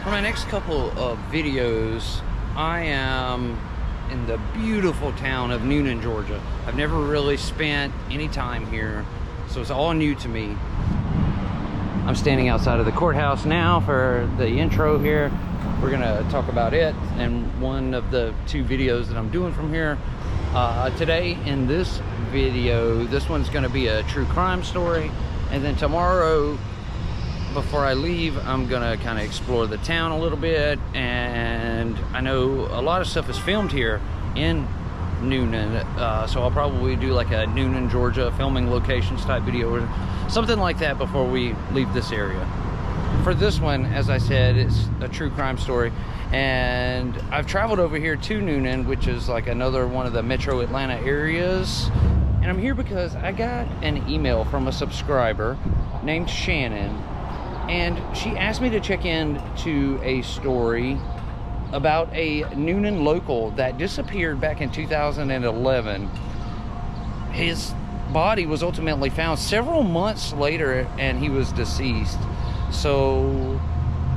For my next couple of videos, I am in the beautiful town of Newnan, Georgia. I've never really spent any time here, so it's all new to me. I'm standing outside of the courthouse now for the intro here. We're gonna talk about it and one of the two videos that I'm doing from here. Today in this video, this one's gonna be a true crime story, and then tomorrow, before I leave, I'm gonna kind of explore the town a little bit. And I know a lot of stuff is filmed here in Newnan, so I'll probably do like a Newnan, Georgia filming locations type video or something like that before we leave this area. For this one, as I said, it's a true crime story, and I've traveled over here to Newnan, which is like another one of the metro Atlanta areas. And I'm here because I got an email from a subscriber named Shannon, and she asked me to check in to a story about a Newnan local that disappeared back in 2011. His body was ultimately found several months later, and he was deceased. So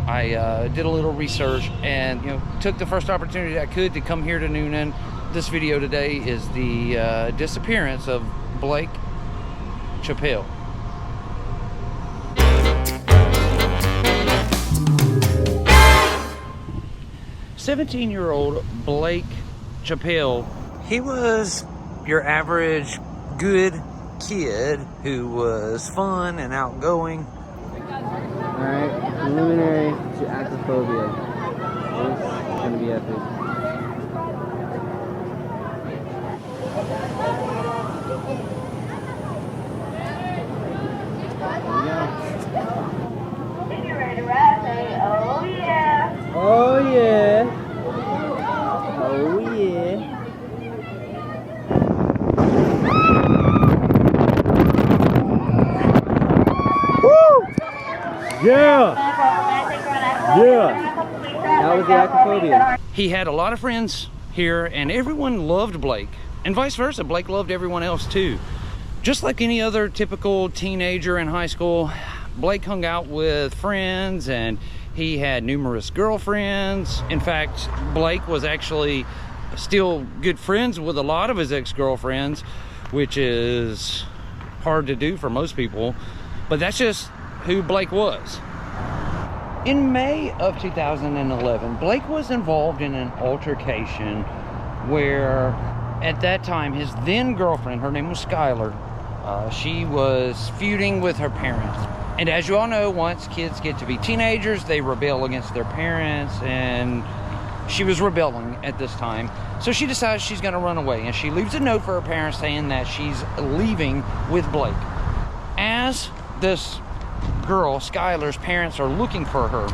I did a little research and took the first opportunity I could to come here to Newnan. This video today is the disappearance of Blake Chappell. 17-year-old Blake Chappell, he was your average good kid who was fun and outgoing. Alright, preliminary to acrophobia. This is going to be epic. Oh yeah. Oh yeah. Woo! Yeah. Yeah. How was the acrophobia? He had a lot of friends here, and everyone loved Blake, and vice versa. Blake loved everyone else too. Just like any other typical teenager in high school, Blake hung out with friends, and he had numerous girlfriends. In fact, Blake was actually still good friends with a lot of his ex-girlfriends, which is hard to do for most people, but that's just who Blake was. In May of 2011, Blake was involved in an altercation where, at that time, his then girlfriend, her name was Skylar, she was feuding with her parents. And as you all know, once kids get to be teenagers, they rebel against their parents, and she was rebelling at this time. So she decides she's gonna run away, and she leaves a note for her parents saying that she's leaving with Blake. As this girl, Skylar's parents, are looking for her,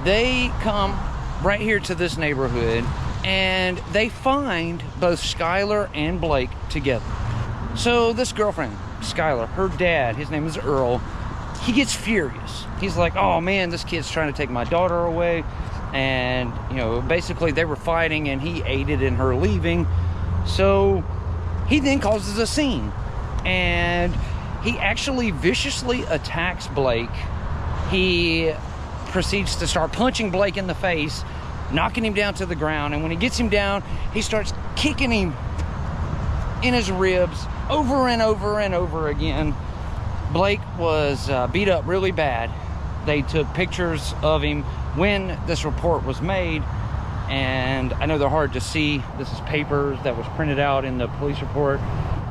they come right here to this neighborhood, and they find both Skylar and Blake together. So this girlfriend, Skylar, her dad, his name is Earl, he gets furious. He's like, oh man, this kid's trying to take my daughter away. And, basically they were fighting, and he aided in her leaving. So he then causes a scene, and he actually viciously attacks Blake. He proceeds to start punching Blake in the face, knocking him down to the ground. And when he gets him down, he starts kicking him in his ribs over and over and over again. Blake was beat up really bad. They took pictures of him when this report was made, and I know they're hard to see. This is papers that was printed out in the police report.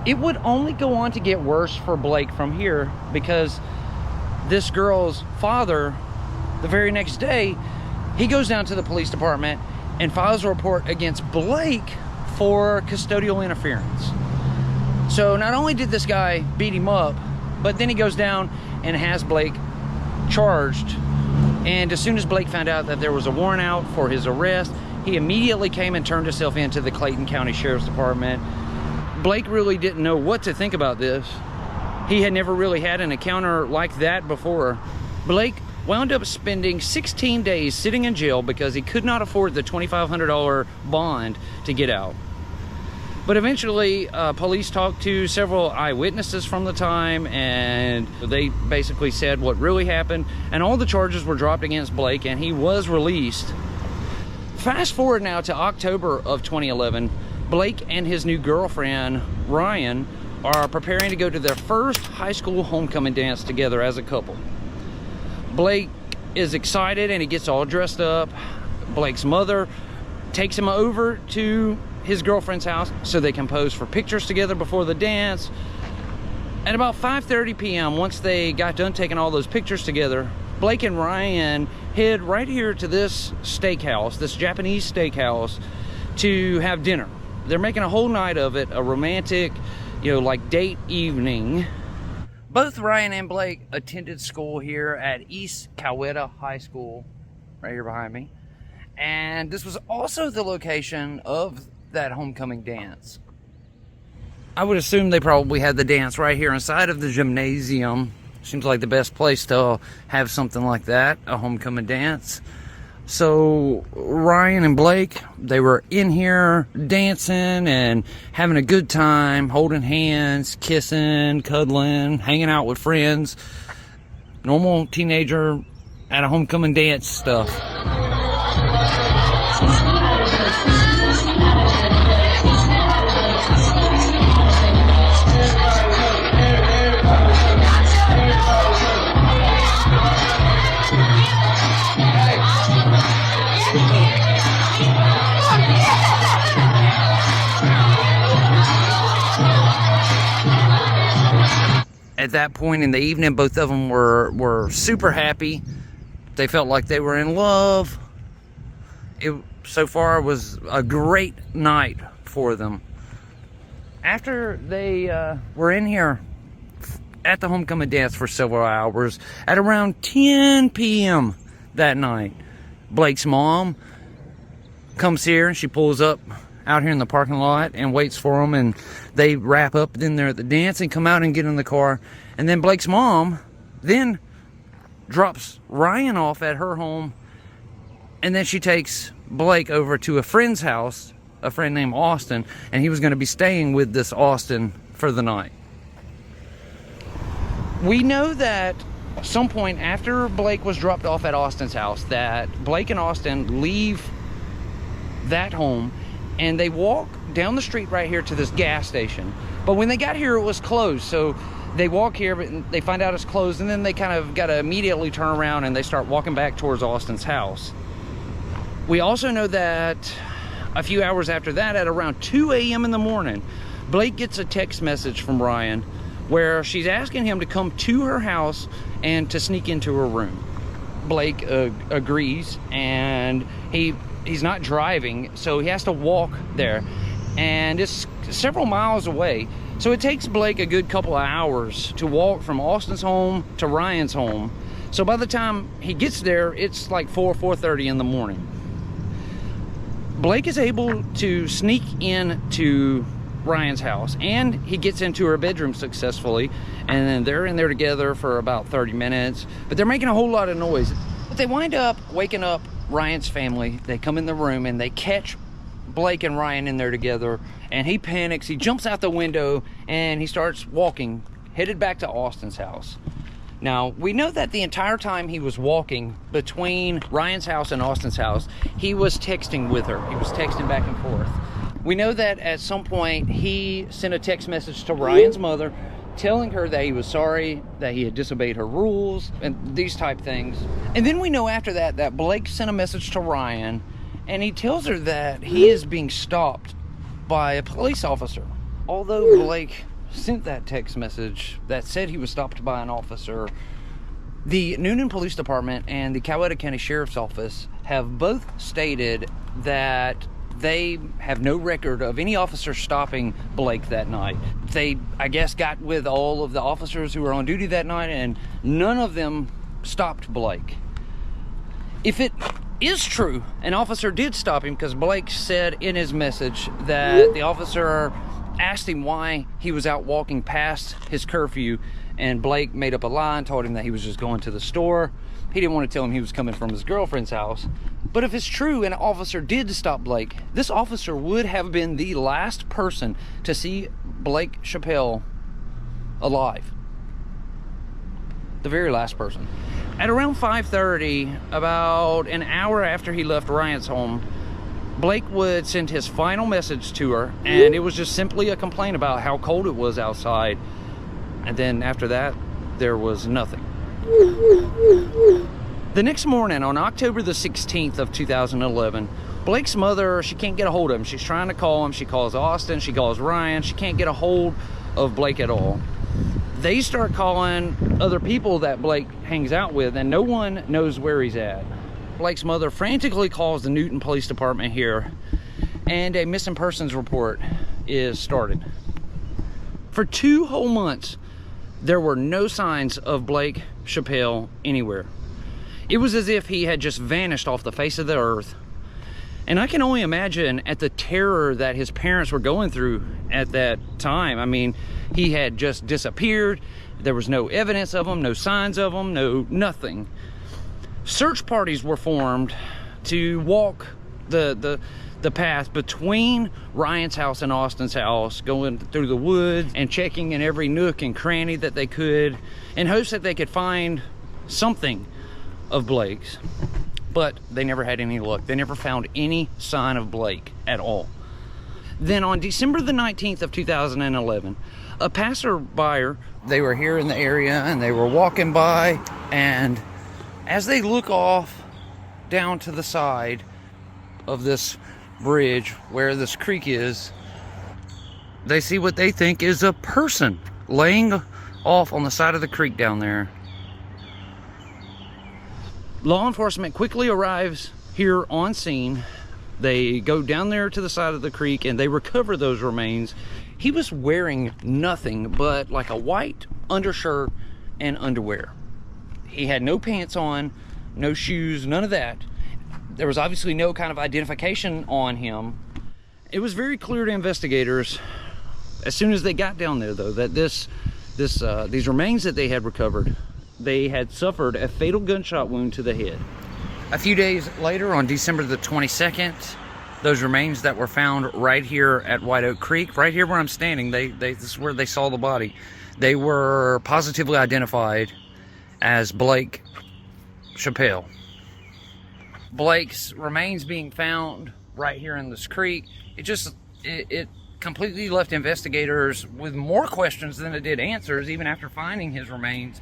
It would only go on to get worse for Blake from here, because this girl's father, the very next day, he goes down to the police department and files a report against Blake for custodial interference. So not only did this guy beat him up, but then he goes down and has Blake charged. And as soon as Blake found out that there was a warrant out for his arrest, he immediately came and turned himself into the Clayton County Sheriff's Department. Blake really didn't know what to think about this. He had never really had an encounter like that before. Blake wound up spending 16 days sitting in jail because he could not afford the $2,500 bond to get out. But eventually, police talked to several eyewitnesses from the time, and they basically said what really happened, and all the charges were dropped against Blake, and he was released. Fast forward now to October of 2011, Blake and his new girlfriend, Ryan, are preparing to go to their first high school homecoming dance together as a couple. Blake is excited and he gets all dressed up. Blake's mother takes him over to his girlfriend's house so they can pose for pictures together before the dance. At about 5:30 p.m., once they got done taking all those pictures together, Blake and Ryan head right here to this steakhouse, this Japanese steakhouse, to have dinner. They're making a whole night of it, a romantic, like date evening. Both Ryan and Blake attended school here at East Coweta High School, right here behind me. And this was also the location of that homecoming dance. I would assume they probably had the dance right here inside of the gymnasium. Seems like the best place to have something like that, a homecoming dance. So Ryan and Blake, they were in here dancing and having a good time, holding hands, kissing, cuddling, hanging out with friends. Normal teenager at a homecoming dance stuff. At that point in the evening, both of them were super happy. They felt like they were in love. It so far was a great night for them. After they were in here at the homecoming dance for several hours, at around 10 p.m. that night, Blake's mom comes here and she pulls up out here in the parking lot and waits for them, and they wrap up in there at the dance and come out and get in the car. And then Blake's mom then drops Ryan off at her home, and then she takes Blake over to a friend's house, a friend named Austin, and he was going to be staying with this Austin for the night. We know that at some point after Blake was dropped off at Austin's house, that Blake and Austin leave that home and they walk down the street right here to this gas station. But when they got here, it was closed. So they walk here, but they find out it's closed, and then they kind of got to immediately turn around and they start walking back towards Austin's house. We also know that a few hours after that, at around 2 a.m. in the morning, Blake gets a text message from Ryan where she's asking him to come to her house and to sneak into her room. Blake agrees, and he's not driving, so he has to walk there, and it's several miles away. So it takes Blake a good couple of hours to walk from Austin's home to Ryan's home. So by the time he gets there, it's like 4:30 in the morning. Blake is able to sneak into Ryan's house, and he gets into her bedroom successfully, and then they're in there together for about 30 minutes, but they're making a whole lot of noise. But they wind up waking up Ryan's family. They come in the room and they catch Blake and Ryan in there together, and he panics. He jumps out the window and he starts walking, headed back to Austin's house. Now, we know that the entire time he was walking between Ryan's house and Austin's house, he was texting with her. He was texting back and forth. We know that at some point he sent a text message to Ryan's mother telling her that he was sorry, that he had disobeyed her rules, and these type things. And then we know after that that Blake sent a message to Ryan, and he tells her that he is being stopped by a police officer. Although Blake sent that text message that said he was stopped by an officer, the Newnan Police Department and the Coweta County Sheriff's Office have both stated that they have no record of any officer stopping Blake that night. They, I guess, got with all of the officers who were on duty that night, and none of them stopped Blake. If it is true, an officer did stop him, because Blake said in his message that the officer asked him why he was out walking past his curfew, and Blake made up a lie and told him that he was just going to the store. He didn't want to tell him he was coming from his girlfriend's house. But if it's true and an officer did stop Blake, this officer would have been the last person to see Blake Chappell alive. The very last person. At around 5:30, about an hour after he left Ryan's home, Blake would send his final message to her, and it was just simply a complaint about how cold it was outside. And then after that, there was nothing. The next morning, on October the 16th of 2011, Blake's mother, she can't get a hold of him. She's trying to call him. She calls Austin, she calls Ryan. She can't get a hold of Blake at all. They start calling other people that Blake hangs out with, and no one knows where he's at. Blake's mother frantically calls the Newton Police Department here, and a missing persons report is started. For 2 whole months, there were no signs of Blake Chappell anywhere. It was as if he had just vanished off the face of the earth. And I can only imagine at the terror that his parents were going through at that time. I mean, he had just disappeared. There was no evidence of him, no signs of him, nothing. Search parties were formed to walk the path between Ryan's house and Austin's house, going through the woods and checking in every nook and cranny that they could, in hopes that they could find something of Blake's. But they never had any luck. They never found any sign of Blake at all. Then on December the 19th of 2011, a passerby, they were here in the area and they were walking by, and as they look off down to the side of this bridge where this creek is, they see what they think is a person laying off on the side of the creek down there. Law enforcement quickly arrives here on scene. They go down there to the side of the creek and they recover those remains. He was wearing nothing but like a white undershirt and underwear. He had no pants on, no shoes, none of that. There was obviously no kind of identification on him. It was very clear to investigators as soon as they got down there, though, that these remains that they had recovered, they had suffered a fatal gunshot wound to the head. A few days later, on December the 22nd, those remains that were found right here at White Oak Creek, right here where I'm standing, this is where they saw the body. They were positively identified as Blake Chappell. Blake's remains being found right here in this creek, it completely left investigators with more questions than it did answers, even after finding his remains.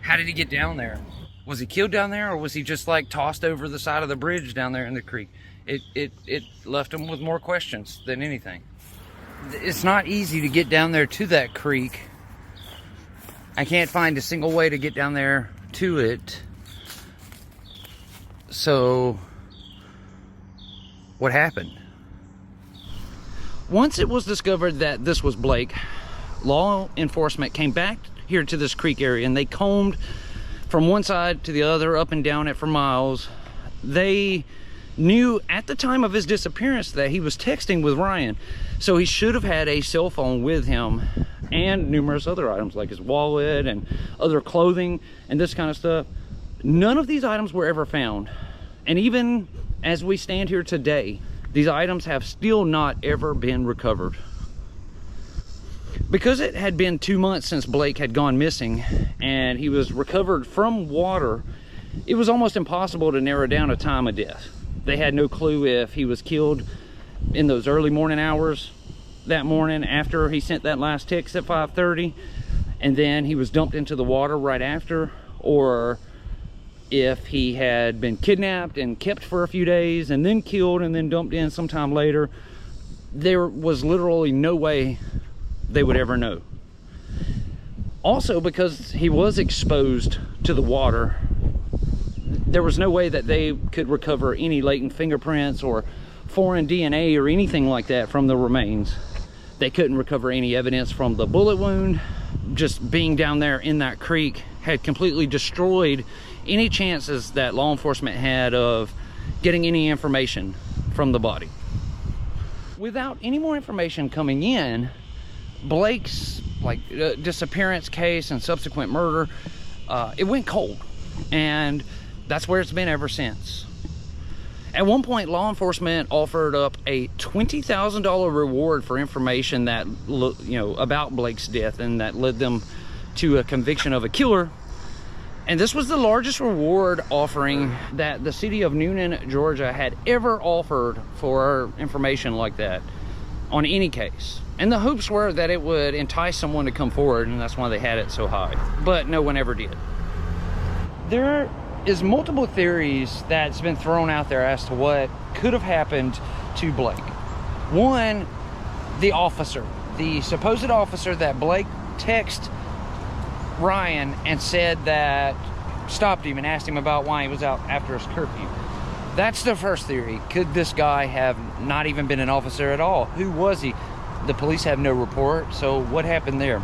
How did he get down there? Was he killed down there, or was he just like tossed over the side of the bridge down there in the creek? It left them with more questions than anything. It's not easy to get down there to that creek. I can't find a single way to get down there to it. So, what happened? Once it was discovered that this was Blake, law enforcement came back here to this creek area and they combed from one side to the other, up and down it for miles. They knew at the time of his disappearance that he was texting with Ryan, so he should have had a cell phone with him and numerous other items like his wallet and other clothing and this kind of stuff. None of these items were ever found, and even as we stand here today, these items have still not ever been recovered. Because it had been 2 months since Blake had gone missing and he was recovered from water, it was almost impossible to narrow down a time of death. They had no clue if he was killed in those early morning hours that morning after he sent that last text at 5:30, and then he was dumped into the water right after, or if he had been kidnapped and kept for a few days and then killed and then dumped in sometime later. There was literally no way they would ever know. Also, because he was exposed to the water, there was no way that they could recover any latent fingerprints or foreign DNA or anything like that from the remains. They couldn't recover any evidence from the bullet wound. Just being down there in that creek had completely destroyed any chances that law enforcement had of getting any information from the body. Without any more information coming in, Blake's disappearance case and subsequent murder, it went cold, and that's where it's been ever since. At one point, law enforcement offered up a $20,000 reward for information that, about Blake's death, and that led them to a conviction of a killer. And this was the largest reward offering that the city of Newnan, Georgia had ever offered for information like that on any case. And the hopes were that it would entice someone to come forward, and that's why they had it so high. But no one ever did. There is multiple theories that's been thrown out there as to what could have happened to Blake. One, the officer, the supposed officer that Blake texted Ryan and said that stopped him and asked him about why he was out after his curfew. That's the first theory. Could this guy have not even been an officer at all? Who was he? The police have no report, so what happened there?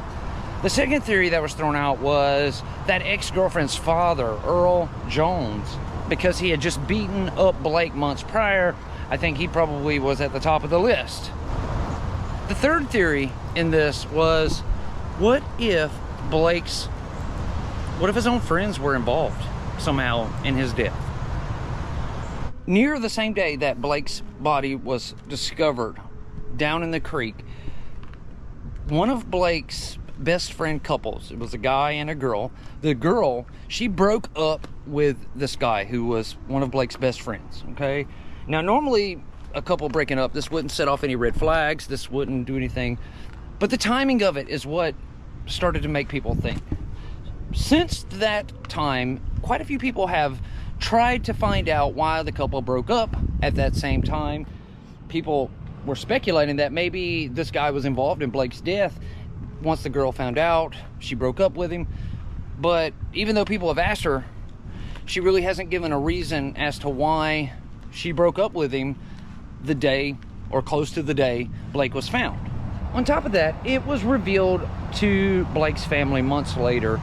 The second theory that was thrown out was that ex-girlfriend's father, Earl Jones, because he had just beaten up Blake months prior, I think he probably was at the top of the list. The third theory in this was, what if his own friends were involved somehow in his death? Near the same day that Blake's body was discovered down in the creek, one of Blake's best friend couples, it was a guy and a girl. The girl, she broke up with this guy who was one of Blake's best friends, okay? Now, normally a couple breaking up, this wouldn't set off any red flags, this wouldn't do anything, but the timing of it is what started to make people think. Since that time, quite a few people have tried to find out why the couple broke up at that same time. People were speculating that maybe this guy was involved in Blake's death. Once the girl found out, she broke up with him. But even though people have asked her, she really hasn't given a reason as to why she broke up with him the day or close to the day Blake was found. On top of that, it was revealed to Blake's family months later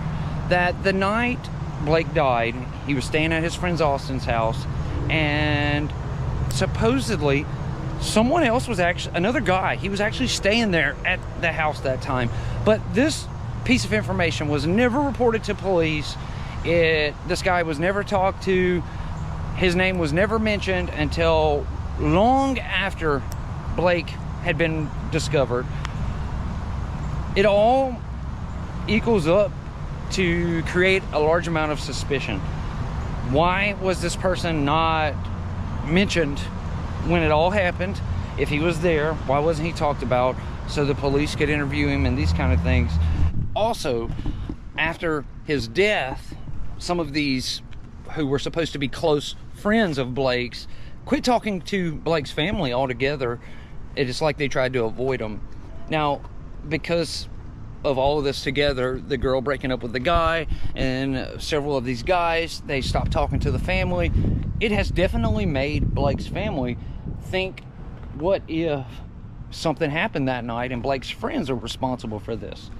that the night Blake died, he was staying at his friend Austin's house, and supposedly someone else was another guy, he was actually staying there at the house that time. But this piece of information was never reported to police. This guy was never talked to. His name was never mentioned until long after Blake had been discovered. It all equals up to create a large amount of suspicion. Why was this person not mentioned when it all happened? If he was there, why wasn't he talked about so the police could interview him and these kind of things? Also, after his death, some of these who were supposed to be close friends of Blake's quit talking to Blake's family altogether. It's like they tried to avoid him. Now, because of all of this together, the girl breaking up with the guy and several of these guys, they stopped talking to the family. It has definitely made Blake's family think, what if something happened that night and Blake's friends are responsible for this?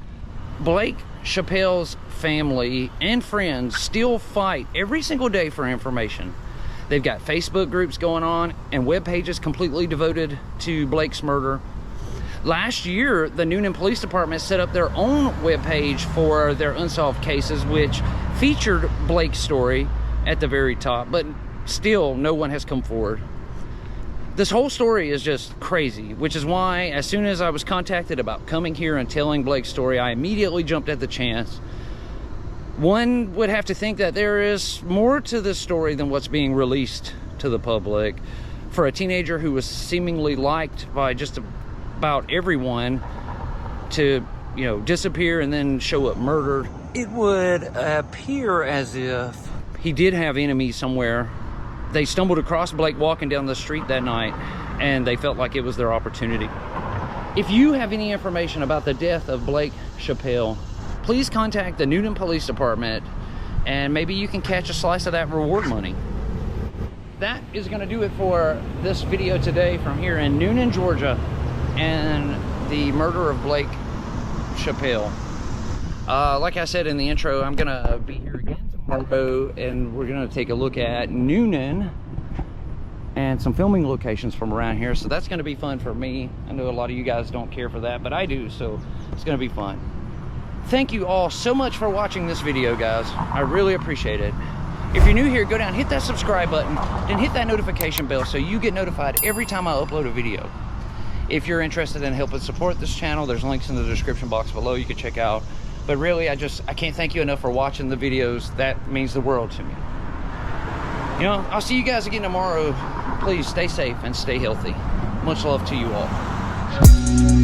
Blake Chappell's family and friends still fight every single day for information. They've got Facebook groups going on and web pages completely devoted to Blake's murder. Last year, the Newnan Police Department set up their own web page for their unsolved cases, which featured Blake's story at the very top, but still no one has come forward. This whole story is just crazy, which is why as soon as I was contacted about coming here and telling Blake's story, I immediately jumped at the chance. One would have to think that there is more to this story than what's being released to the public. For a teenager who was seemingly liked by just about everyone to, disappear and then show up murdered, it would appear as if he did have enemies somewhere. They stumbled across Blake walking down the street that night, and they felt like it was their opportunity. If you have any information about the death of Blake Chappell, please contact the Newnan Police Department, and maybe you can catch a slice of that reward money. That is going to do it for this video today from here in Newnan, Georgia, and the murder of Blake Chappell. Like I said in the intro, I'm going to be here again tomorrow, and we're going to take a look at Newnan and some filming locations from around here. So that's going to be fun for me. I know a lot of you guys don't care for that, but I do. So It's gonna be fun. Thank you all so much for watching this video, guys. I really appreciate it. If you're new here, go down, hit that subscribe button, then hit that notification bell so you get notified every time I upload a video. If you're interested in helping support this channel, there's links in the description box below you can check out. But really, I can't thank you enough for watching the videos. That means the world to me. You know, I'll see you guys again tomorrow. Please stay safe and stay healthy. Much love to you all.